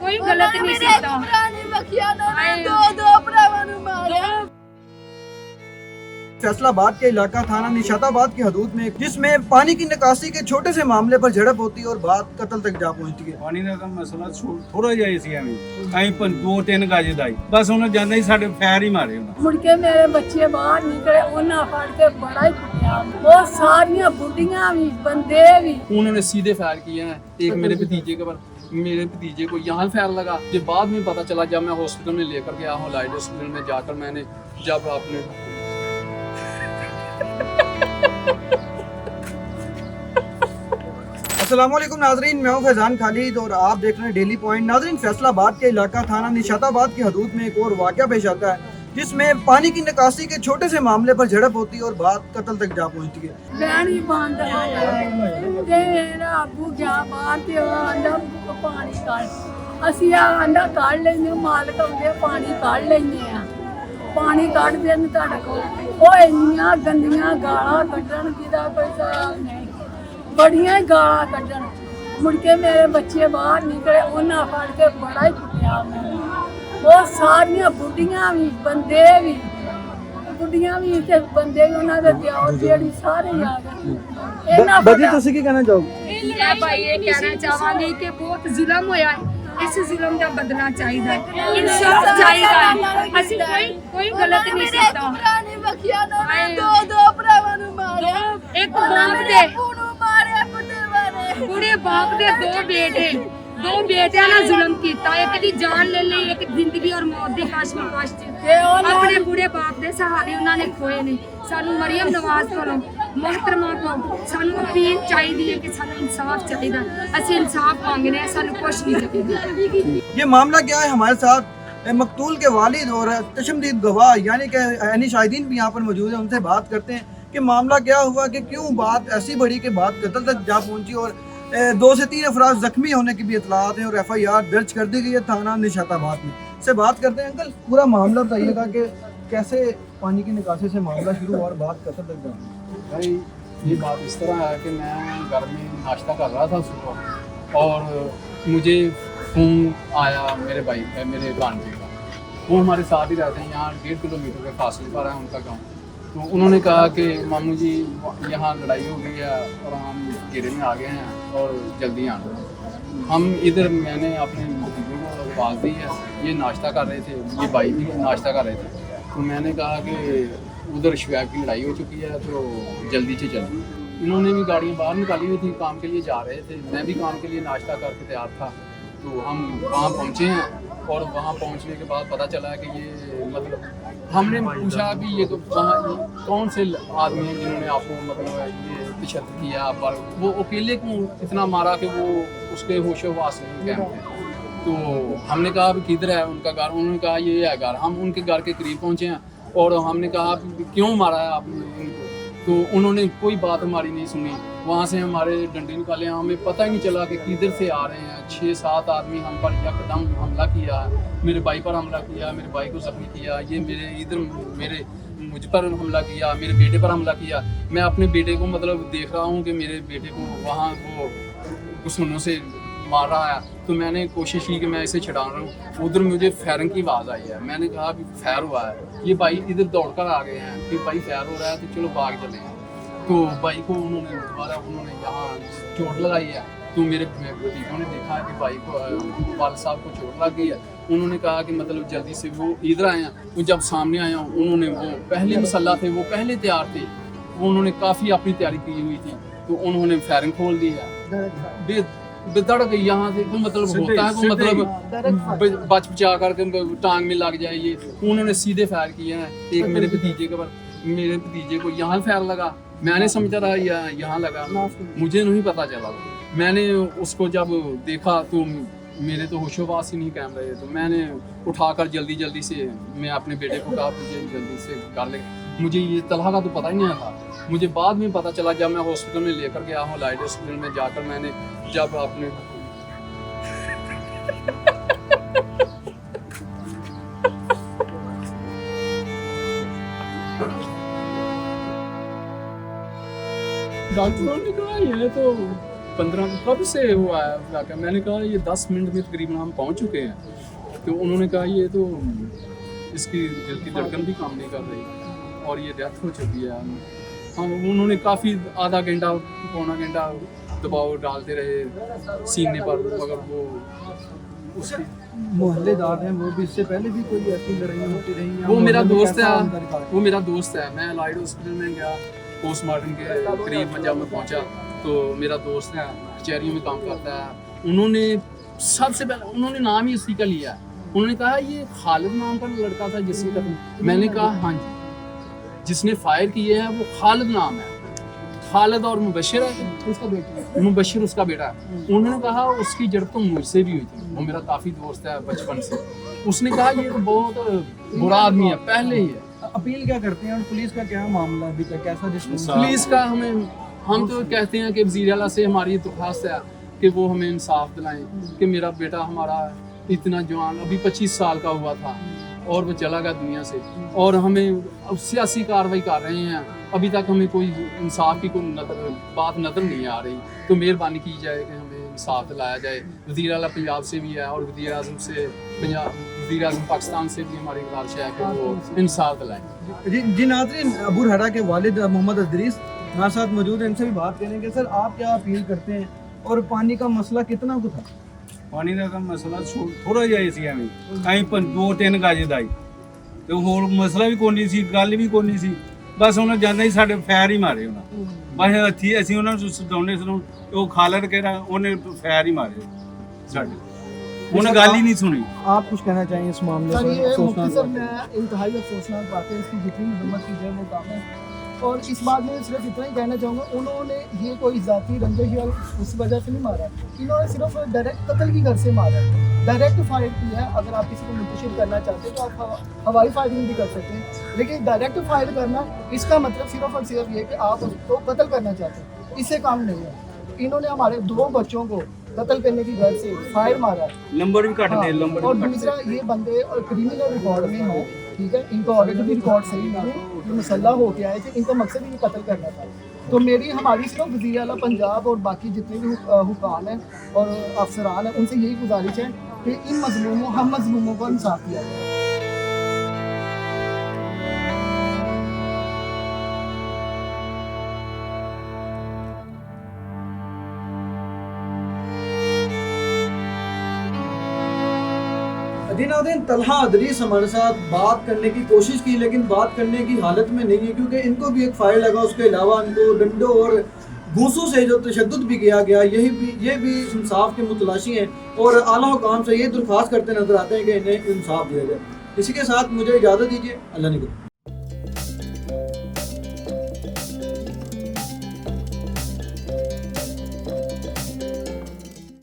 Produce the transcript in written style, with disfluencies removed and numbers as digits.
कोई गलत नहीं सीता फैसलाबाद के इलाका थाना निशाताबाद की हदूद में जिसमें पानी की निकासी के छोटे से मामले पर झड़प होती है और बात कत्ल तक जा पहुंचती है। ਪਾਣੀ ਦਾ ਤਾਂ ਮਸਲਾ ਥੋੜਾ ਜਿਹਾ ਹੀ ਸੀ ਐਵੇਂ ਅਸੀਂ 2-3 ਗਾਜੇ ਦਾ ਹੀ ਬਸ ਉਹਨੇ ਜਾਂਦਾ ਹੀ ਸਾਡੇ ਫੈਰ ਹੀ ਮਾਰੇ ਉਹਨਾਂ ਮੁੜ ਕੇ ਮੇਰੇ ਬੱਚੇ ਬਾਹਰ ਨਿਕਲੇ ਉਹਨਾਂ ਫੜ ਕੇ ਬੜਾ ਹੀ ਕੁੱਟਿਆ ਉਹ ਸਾਰੀਆਂ ਬੁੱਢੀਆਂ ਵੀ ਬੰਦੇ भी। उन्होंने सीधे फायर किए हैं एक मेरे भतीजे के पर मेरे भतीजे को यहाँ फायर लगा। जब बाद में पता चला जब मैं हॉस्पिटल में लेकर गया हूँ लाइट हॉस्पिटल में जाकर मैंने जब आपने अस्सलामुअलैकुम नाजरीन, मैं हूं फैजान खालिद और आप देख रहे हैं डेली पॉइंट। नाजरीन, फैसलाबाद के इलाका थाना निशाताबाद की हदूद में एक और वाक़या पेश आता है जिसमें पानी की निकासी के छोटे से मामले पर झड़प होती है और बात कत्ल तक जा पहुंचती है। ਬਹਿਣੀ ਬੰਦ ਤੇ ਮੇਰਾ ਆਬੂ ਗਿਆ ਬਾਹਰ ਤੇ ਉਹ ਆਂਦਾ ਪਾਣੀ ਕੱਢ ਅਸੀਂ ਆਂਦਾ ਕੱਢ ਲੈਂਦੇ ਮਾਲਕ ਆਉਂਦੇ ਪਾਣੀ ਕੱਢ ਲੈਂਦੇ ਆ ਪਾਣੀ ਕੱਢਦੇ ਨੇ ਤੁਹਾਡੇ ਕੋਲ ਉਹ ਇੰਨੀਆਂ ਗੰਦੀਆਂ ਗਾਲਾਂ ਕੱਢਣ ਜਿਹਦਾ ਕੋਈ ਹਿਸਾਬ ਨਹੀਂ ਬੜੀਆਂ ਹੀ ਗਾਲਾਂ ਕੱਢਣ ਮੁੜ ਕੇ ਮੇਰੇ ਬੱਚੇ ਬਾਹਰ ਨਿਕਲੇ ਉਹਨਾਂ ਫੜ ਕੇ ਬੜਾ ਹੀ ਕੁੱਟਿਆ ਮੈਨੂੰ ਉਹ ਸਾਰੀਆਂ ਬੁੱਢੀਆਂ ਵੀ ਬੰਦੇ ਵੀ ਬੁੱਢੀਆਂ ਵੀ ਤੇ ਬੰਦੇ ਵੀ ਉਹਨਾਂ ਦੇ ਦਿਓ ਜਿਹੜੀ ਸਾਰੇ ਆ ਗਏ ਇਹਨਾਂ ਬਾਜੀ ਤੁਸੀਂ ਕੀ ਕਹਿਣਾ ਚਾਹੋਗੇ? मैं भाई ये कहना चाहांगी कि बहुत जुल्म होया है, इस जुल्म का बदलना चाहिए, इंसाफ चाहिए। ਅਸੀਂ कोई गलत नहीं सीता ਪੁਰਾਣੀ ਬਖਿਆ ਨਾ ਦੋ ਭਰਾਵਾਂ ਨੂੰ ਮਾਰਿਆ एक बाप दे ਉਹਨੂੰ ਮਾਰਿਆ ਬੁੱਢੇ ਮਾਰੇ बूढ़े बाप दे दो बेटियां ने जुल्म किया, एक दी जान ले ली, एक जिंदगी और मौत दी कश्मकश अपने बूढ़े बाप दे सहारे उन्होंने खोए ने। सानू मरियम नवाज को मोहतरमा को सानू अपील चाहिए कि सानू इंसाफ चाहिए, असि इंसाफ मांगने हैं, सानू कुछ नहीं चाहिए। ये मामला क्या है हमारे साथ मकतूल के वालिद और तशम्मदीद गवाह यानी कि ऐनी शाहिदीन भी यहाँ पर मौजूद है। उनसे बात करते हैं कि मामला क्या हुआ कि क्यों बात ऐसी बढ़ी कि बात कत्ल तक जा पहुंची और 2 से 3 अफराद जख्मी होने की भी इतलात है और FIR दर्ज कर दी गई है थाना निशाताबाद में। से बात करते हैं अंकल, पूरा मामला बताइएगा कि कैसे पानी की निकासी से मामला शुरू हुआ और बात कत्ल तक जा। भाई ये बात इस तरह है कि मैं घर में नाश्ता कर रहा था सुबह और मुझे फ़ोन आया मेरे भाई का, मेरे भांजे का। वो हमारे साथ ही रहते हैं, यहाँ 1.5 किलोमीटर के फासले पर है उनका गाँव। तो उन्होंने कहा कि मामू जी यहाँ लड़ाई हो गई है और हम घेरे में आ गए हैं और जल्दी आना। हम इधर मैंने अपने भतीजों को आवाज़ दी है, ये नाश्ता कर रहे थे, ये भाई भी नाश्ता कर रहे थे। तो मैंने कहा कि उधर शवेब की लड़ाई हो चुकी है तो जल्दी से चलो। इन्होंने भी गाड़ियाँ बाहर निकाली हुई थी, काम के लिए जा रहे थे, मैं भी काम के लिए नाश्ता करके तैयार था। तो हम वहाँ पहुँचे हैं और वहाँ पहुँचने के बाद पता चला कि ये मतलब हमने पूछा कि ये तो वहाँ कौन से आदमी हैं जिन्होंने आपको मतलब ये तशद्दुद किया, पर वो अकेले क्यों इतना मारा कि वो उसके होशो-हवास नहीं थे। तो हमने कहा कि किधर है उनका घर, उन्होंने कहा ये है घर। हम उनके घर के करीब पहुँचे हैं और हमने कहा क्यों मारा है आपने इनको, तो उन्होंने कोई बात हमारी नहीं सुनी। वहाँ से हमारे डंडे निकाले, हमें पता ही नहीं चला कि किधर से आ रहे हैं। 6-7 आदमी हम पर यकदम हमला किया, मेरे भाई पर हमला किया, मेरे भाई को जख्मी किया, ये मेरे मुझ पर हमला किया, मेरे बेटे पर हमला किया। मैं अपने बेटे को मतलब देख रहा हूँ कि मेरे बेटे को वहाँ वो घुसनों से मार रहा है। तो मैंने कोशिश की कि मैं इसे छुड़ा रहा हूँ, उधर मुझे फायरिंग की आवाज़ आई है। मैंने कहा कि फायर हुआ है, ये भाई इधर दौड़कर आ गए हैं कि भाई फायर हो रहा है तो चलो भाग चले। तो भाई को उन्होंने यहाँ चोट लगाई है। तो मेरे भतीजों ने देखा कि भाई को वाल साहब को चोट लग गई है। उन्होंने कहा कि मतलब जल्दी से वो इधर आए हैं। वो जब सामने आया उन्होंने वो पहले मसल्ला थे, वो पहले तैयार थे, उन्होंने काफ़ी अपनी तैयारी की हुई थी। तो उन्होंने फायरिंग खोल दी है बेदड़ गई यहाँ से। तो मतलब होता है कि मतलब बच बचा करके टांग में लग जाए ये। उन्होंने सीधे फायर किए हैं। एक मेरे भतीजे को यहाँ फायर लगा, मैंने समझा रहा यहाँ लगा, मुझे नहीं पता चला। मैंने उसको जब देखा तो मेरे तो होशोबास ही नहीं कायम रहे। तो मैंने उठाकर जल्दी से मैं अपने बेटे को कहा मुझे जल्दी से कर ले। मुझे ये तलहा का तो पता ही नहीं था, मुझे बाद में पता चला जब मैं हॉस्पिटल में लेकर गया हूँ लाइट हॉस्पिटल में जाकर मैंने जब अपने डॉक्टरों ने कहा ये तो 15 कब से हुआ है वाक़या? मैंने कहा ये 10 मिनट में तकरीबन हम पहुंच चुके हैं। तो उन्होंने कहा ये तो इसकी दिल की धड़कन भी काम नहीं कर रही और ये डेथ हो चुकी है। हाँ, उन्होंने काफ़ी आधा घंटा पौना घंटा दबाव डालते रहे सीने पर, मगर वो उसकी मोहल्लेदार हैं वो भी, इससे पहले भी कोई ऐसी लड़ाई होती रही हैं? वो मेरा मोहल्ले में दोस्त कैसा है, अंदर का वो मेरा दोस्त है। मैं लाइट हॉस्पिटल में गया, पोस्टमार्टम के करीब पंजाब में पहुंचा तो मेरा दोस्त है, कचहरी में काम करता है। उन्होंने सबसे पहले उन्होंने नाम ही उसी का लिया। उन्होंने कहा ये खालिद नाम का लड़का था जिसने कहा। मैंने कहा हाँ जी, जिसने फायर किए हैं वो खालिद नाम है। खालिद और मुबशिर है उसका बेटा, मुबशिर उसका बेटा है। उन्होंने कहा उसकी जड़ तो मुझसे भी हुई थी, वो मेरा काफ़ी दोस्त है बचपन से। उसने कहा ये तो बहुत बुरा आदमी है पहले ही है। अपील क्या करते हैं और पुलिस का क्या मामला अभी तक, कैसा रिस्पॉन्स? पुलिस का हम तो कहते हैं कि वज़ीर आला से हमारी दरख्वास्त है कि वो हमें इंसाफ दिलाएं कि मेरा बेटा हमारा इतना जवान अभी 25 साल का हुआ था और वो चला गया दुनिया से, और हमें अब सियासी कार्रवाई कर रहे हैं। अभी तक हमें कोई इंसाफ की कोई बात नज़र नहीं आ रही। तो मेहरबानी की जाए कि हमें इंसाफ दिलाया जाए। वज़ीर आला पंजाब से भी है और वज़ीर आज़म से वज़ीर आज़म पाकिस्तान से भी हमारी गुजारिश है कि वो इंसाफ दिलाएं। जी नाज़रीन, अबू रहाड़ा के वालिद मोहम्मद अदरीस हमारे साथ मौजूद हैं, इनसे भी बात करेंगे। सर, आप क्या अपील करते हैं और पानी का मसला कितना कुछ था? ਪਾਣੀ ਦਾ ਤਾਂ ਮਸਲਾ ਥੋੜਾ ਜਿਹਾ ਹੀ ਸੀ ਐਵੇਂ 2-3 ਗਜ ਦਾ ਹੀ, ਤੇ ਹੋਰ ਮਸਲਾ ਵੀ ਕੋਈ ਨਹੀਂ ਸੀ, ਗੱਲ ਵੀ ਕੋਈ ਨਹੀਂ ਸੀ। ਬਸ ਉਹਨਾਂ ਜਾਂਦੇ ਹੀ ਸਾਡੇ ਫੈਰ ਹੀ ਮਾਰੇ ਉਹਨਾਂ, ਬਸ ਅਸੀਂ ਉਹਨਾਂ ਨੂੰ ਸਦਾਉਣੇ ਸੁਣ, ਉਹ ਖਾਲਦ ਕਿਹੜਾ ਉਹਨੇ ਫੈਰ ਹੀ ਮਾਰੇ ਸਾਡੇ, ਉਹਨੇ ਗੱਲ ਹੀ ਨਹੀਂ ਸੁਣੀ। आप कुछ कहना चाहिए इस मामले सर, ये पर? मुफ्ती सर मैं इंतहाई अफसोसनाक बात है, इसकी जितनी मदम्मत की जाए वो काम है। और इस बात में सिर्फ इतना ही कहना चाहूँगा, उन्होंने ये कोई ज़ाती रंजिश या उस वजह से नहीं मारा, इन्होंने सिर्फ डायरेक्ट कत्ल की घर से मारा, डायरेक्ट फायर की है। अगर आप किसी को मुंतशिर करना चाहते हैं तो आप हवाई फायरिंग भी कर सकते हैं, लेकिन डायरेक्ट फायर करना इसका मतलब सिर्फ और सिर्फ ये कि आप उसको कत्ल करना चाहते हैं, इससे काम नहीं है। इन्होंने हमारे 2 बच्चों को कत्ल करने की घर से फायर मारा है। ਨੰਬਰ ਵੀ ਘੱਟ हाँ, ਦੇ, ਨੰਬਰ और ਵੀ ਘੱਟ दूसरा ये बंदे और क्रिमिनल रिकॉर्ड में हैं, ठीक है, इनका ऑलरेडी भी रिकॉर्ड सही नहीं है, ये मुसल्ला होके आए थे, इनका मकसद ही कत्ल करना था। तो मेरी हमारी सिर्फ वज़ीर आला पंजाब और बाकी जितने भी हुकाम हैं और अफसरान हैं उनसे यही गुजारिश है कि इन मजलूमों हम मजलूमों को इंसाफ दिया जाए। दिन तलहा अदरीस हमारे साथ बात करने की कोशिश की, लेकिन बात करने की हालत में नहीं है, क्योंकि इनको भी एक फायर लगा। उसके अलावा इनको डंडों और घूंसों से जो तशद्दुद भी किया गया, ये भी इंसाफ के मुतलाशी हैं और आला हुकाम से ये दरख्वास्त करते नजर आते हैं कि इन्हें इंसाफ दिया जाए। इसी के साथ मुझे इजाज़त दीजिए। अल्लाह ने